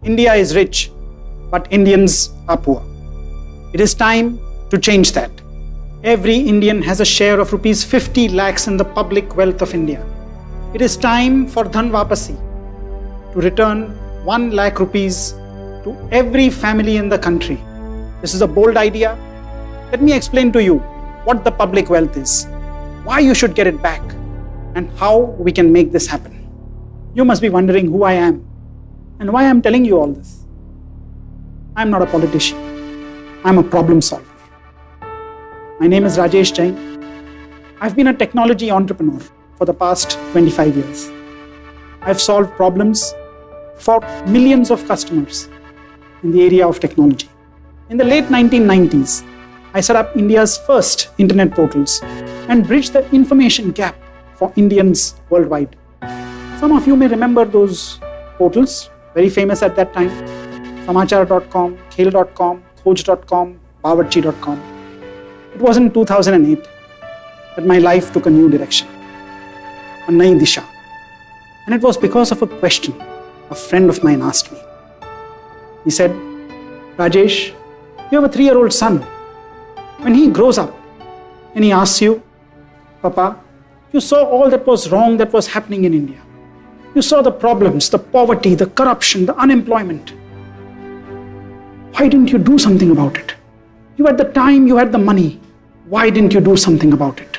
India is rich, but Indians are poor. It is time to change that. Every Indian has a share of rupees 50 lakhs in the public wealth of India. It is time for Dhan Vapasi, to return 1 lakh rupees to every family in the country. This is a bold idea. Let me explain to you what the public wealth is, why you should get it back, and how we can make this happen. You must be wondering who I am and why I'm telling you all this. I'm not a politician. I'm a problem solver. My name is Rajesh Jain. I've been a technology entrepreneur for the past 25 years. I've solved problems for millions of customers in the area of technology. In the late 1990s, I set up India's first internet portals and bridged the information gap for Indians worldwide. Some of you may remember those portals, very famous at that time. Samachar.com, Khel.com, Khoj.com, Bawarchi.com. It was in 2008 that my life took a new direction, a nai disha. And it was because of a question a friend of mine asked me. He said, Rajesh, you have a 3-year-old son. When he grows up and he asks you, Papa, you saw all that was wrong that was happening in India. You saw the problems, the poverty, the corruption, the unemployment. Why didn't you do something about it? You had the time, you had the money. Why didn't you do something about it?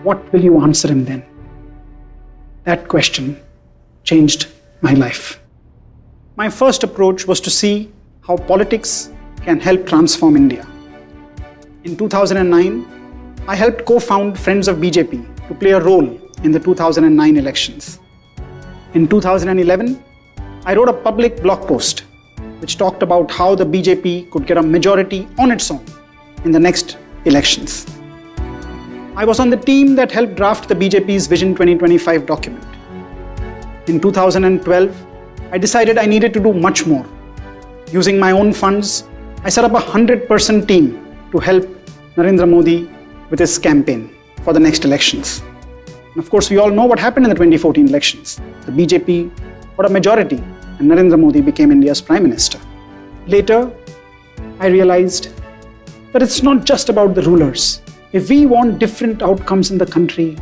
What will you answer him then? That question changed my life. My first approach was to see how politics can help transform India. In 2009, I helped co-found Friends of BJP to play a role in the 2009 elections. In 2011, I wrote a public blog post which talked about how the BJP could get a majority on its own in the next elections. I was on the team that helped draft the BJP's Vision 2025 document. In 2012, I decided I needed to do much more. Using my own funds, I set up a 100-person team to help Narendra Modi with his campaign for the next elections. And of course, we all know what happened in the 2014 elections. The BJP got a majority and Narendra Modi became India's Prime Minister. Later, I realized that it's not just about the rulers. If we want different outcomes in the country,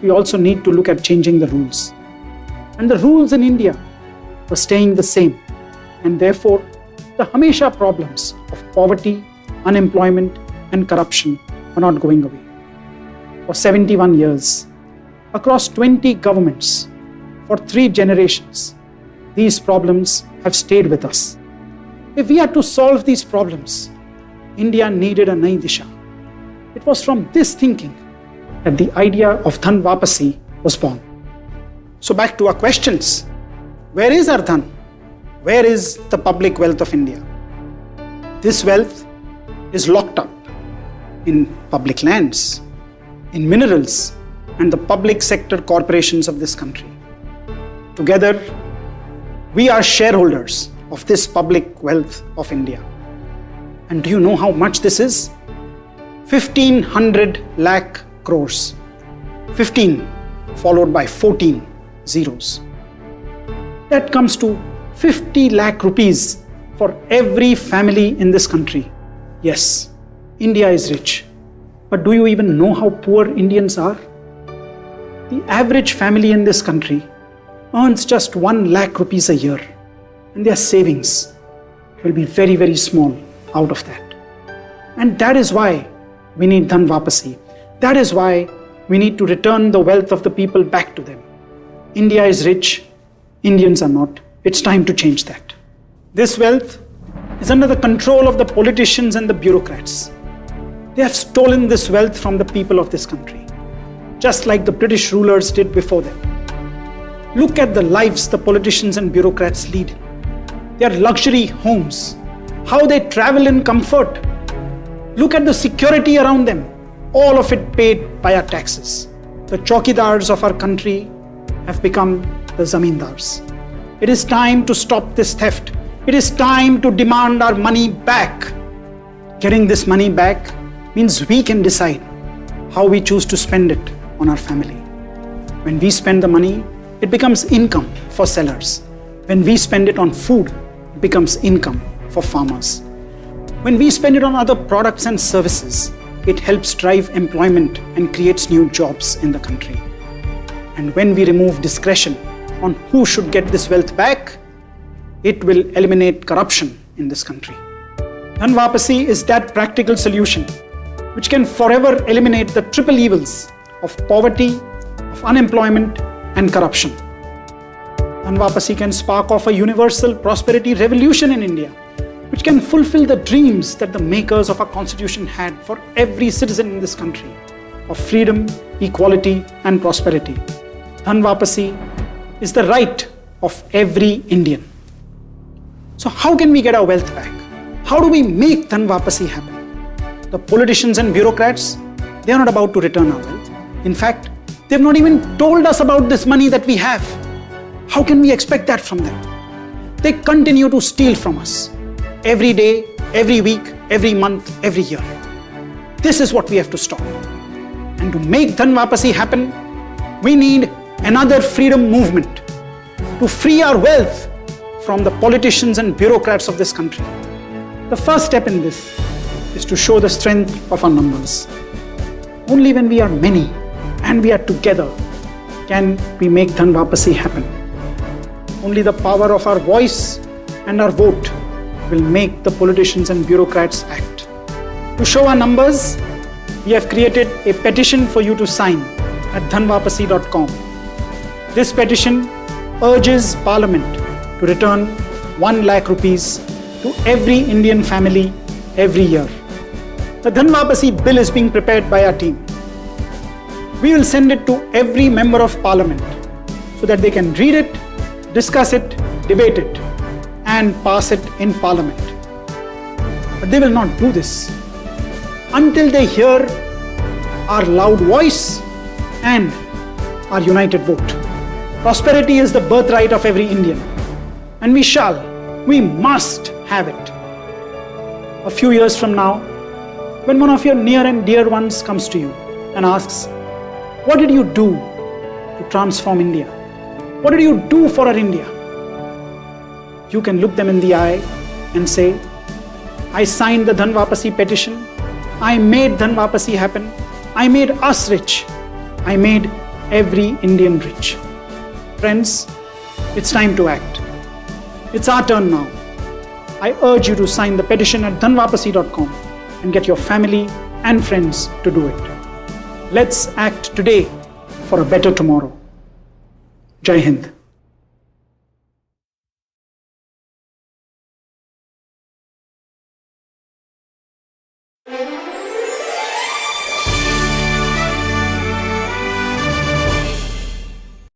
we also need to look at changing the rules. And the rules in India were staying the same. And therefore, the Hamesha problems of poverty, unemployment, and corruption are not going away. For 71 years, across 20 governments, for 3 generations, these problems have stayed with us. If we had to solve these problems, India needed a nai disha. It was from this thinking that the idea of Dhan Vapasi was born. So back to our questions. Where is our Dhan? Where is the public wealth of India? This wealth is locked up in public lands, in minerals, and the public sector corporations of this country. Together, we are shareholders of this public wealth of India. And do you know how much this is? 1,500 lakh crores. 15 followed by 14 zeros. That comes to 50 lakh rupees for every family in this country. Yes, India is rich. But do you even know how poor Indians are? The average family in this country earns just 1 lakh rupees a year, and their savings will be very, very small out of that. And that is why we need Dhan Vapasi. That is why we need to return the wealth of the people back to them. India is rich, Indians are not. It's time to change that. This wealth is under the control of the politicians and the bureaucrats. They have stolen this wealth from the people of this country, just like the British rulers did before them. Look at the lives the politicians and bureaucrats lead. Their luxury homes, how they travel in comfort. Look at the security around them, all of it paid by our taxes. The chowkidars of our country have become the zamindars. It is time to stop this theft. It is time to demand our money back. Getting this money back means we can decide how we choose to spend it on our family. When we spend the money, it becomes income for sellers. When we spend it on food, it becomes income for farmers. When we spend it on other products and services, it helps drive employment and creates new jobs in the country. And when we remove discretion on who should get this wealth back, it will eliminate corruption in this country. Dhan Vapasi is that practical solution which can forever eliminate the triple evils of poverty, of unemployment, and corruption. Dhan Vapasi can spark off a universal prosperity revolution in India, which can fulfill the dreams that the makers of our constitution had for every citizen in this country of freedom, equality, and prosperity. Dhan Vapasi is the right of every Indian. So how can we get our wealth back? How do we make Dhan Vapasi happen? The politicians and bureaucrats, they are not about to return our wealth. In fact, they have not even told us about this money that we have. How can we expect that from them? They continue to steal from us. Every day, every week, every month, every year. This is what we have to stop. And to make Dhan Vapasi happen, we need another freedom movement to free our wealth from the politicians and bureaucrats of this country. The first step in this is to show the strength of our numbers. Only when we are many and we are together can we make Dhan Vapasi happen. Only the power of our voice and our vote will make the politicians and bureaucrats act. To show our numbers, we have created a petition for you to sign at dhanvapasi.com. This petition urges Parliament to return 1 lakh rupees to every Indian family every year. The Dhan Vapasi bill is being prepared by our team. We will send it to every member of Parliament so that they can read it, discuss it, debate it, and pass it in Parliament. But they will not do this until they hear our loud voice and our united vote. Prosperity is the birthright of every Indian, and we must have it. A few years from now, when one of your near and dear ones comes to you and asks, "What did you do to transform India? What did you do for our India?" You can look them in the eye and say, "I signed the Dhan Vapasi petition. I made Dhan Vapasi happen. I made us rich. I made every Indian rich." Friends, it's time to act. It's our turn now. I urge you to sign the petition at dhanvapasi.com and get your family and friends to do it. Let's act today for a better tomorrow. Jai Hind.